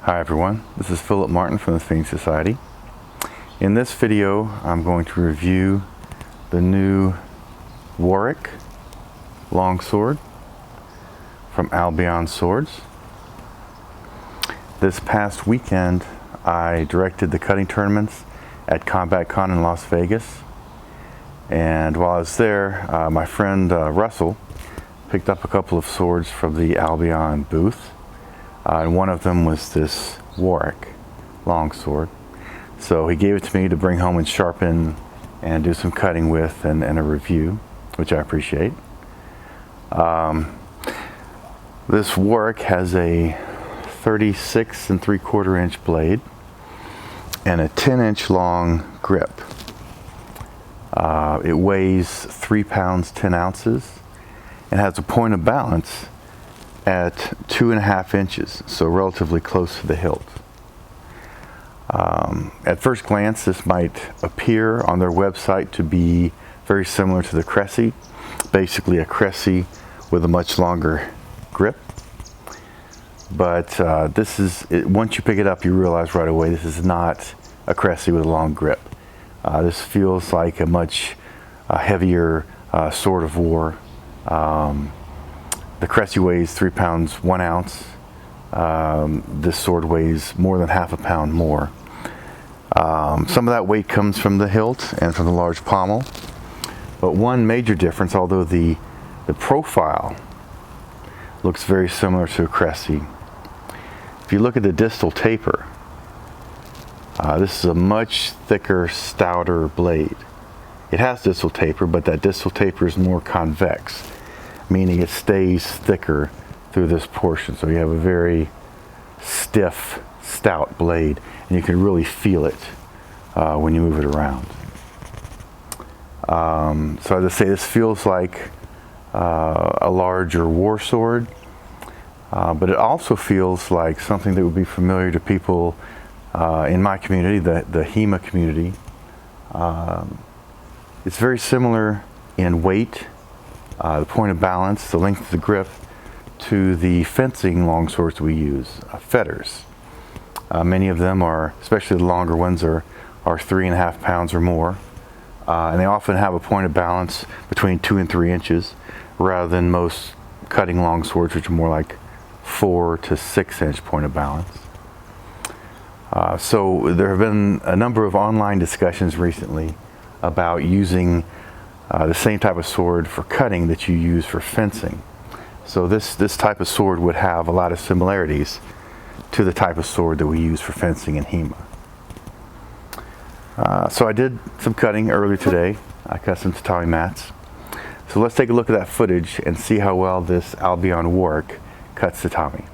Hi everyone, this is Philip Martin from the Phoenix Society. In this video I'm going to review the new Warwick longsword from Albion Swords. This past weekend I directed the cutting tournaments at Combat Con in Las Vegas, and while I was there my friend Russell picked up a couple of swords from the Albion booth. And one of them was this Warwick longsword. So he gave it to me to bring home and sharpen and do some cutting with and a review, which I appreciate. This Warwick has a 36 3/4 inch blade and a 10-inch long grip. It weighs 3 pounds 10 ounces and has a point of balance at 2.5 inches, so relatively close to the hilt. At first glance, this might appear on their website to be very similar to the Crecy, basically a Crecy with a much longer grip. But this is, once you pick it up, you realize right away this is not a Crecy with a long grip. This feels like a much heavier sword of war. The Crecy weighs 3 pounds 1 ounce. This sword weighs more than half a pound more. Some of that weight comes from the hilt and from the large pommel. But one major difference, although the profile looks very similar to a Crecy, if you look at the distal taper, this is a much thicker, stouter blade. It has distal taper, but that distal taper is more convex, meaning it stays thicker through this portion. So you have a very stiff, stout blade, and you can really feel it when you move it around. So as I say, this feels like a larger war sword, but it also feels like something that would be familiar to people in my community, the HEMA community. It's very similar in weight, the point of balance, the length of the grip, to the fencing longswords we use, fetters. Many of them are, especially the longer ones, are 3.5 pounds or more, and they often have a point of balance between 2 and 3 inches, rather than most cutting longswords, which are more like 4 to 6 inch point of balance. So there have been a number of online discussions recently about using the same type of sword for cutting that you use for fencing. So this type of sword would have a lot of similarities to the type of sword that we use for fencing in HEMA. So I did some cutting earlier today. I cut some tatami mats. So let's take a look at that footage and see how well this Albion Warwick cuts tatami.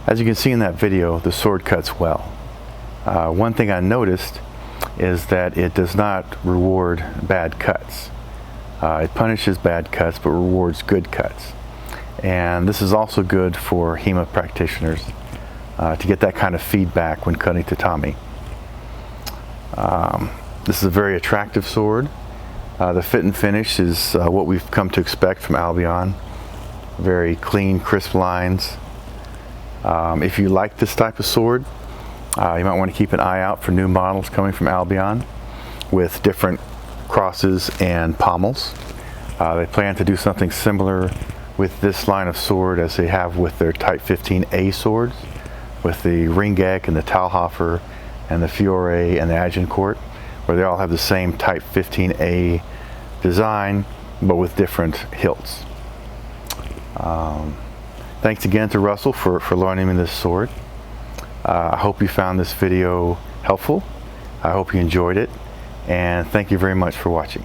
As you can see in that video, the sword cuts well. One thing I noticed is that it does not reward bad cuts. It punishes bad cuts but rewards good cuts. And this is also good for HEMA practitioners to get that kind of feedback when cutting tatami. This is a very attractive sword. The fit and finish is what we've come to expect from Albion. Very clean, crisp lines. If you like this type of sword, you might want to keep an eye out for new models coming from Albion with different crosses and pommels. They plan to do something similar with this line of sword as they have with their Type 15A swords, with the Ringek and the Talhofer and the Fiore and the Agincourt, where they all have the same Type 15A design but with different hilts. Thanks again to Russell for loaning me this sword. I hope you found this video helpful. I hope you enjoyed it, and thank you very much for watching.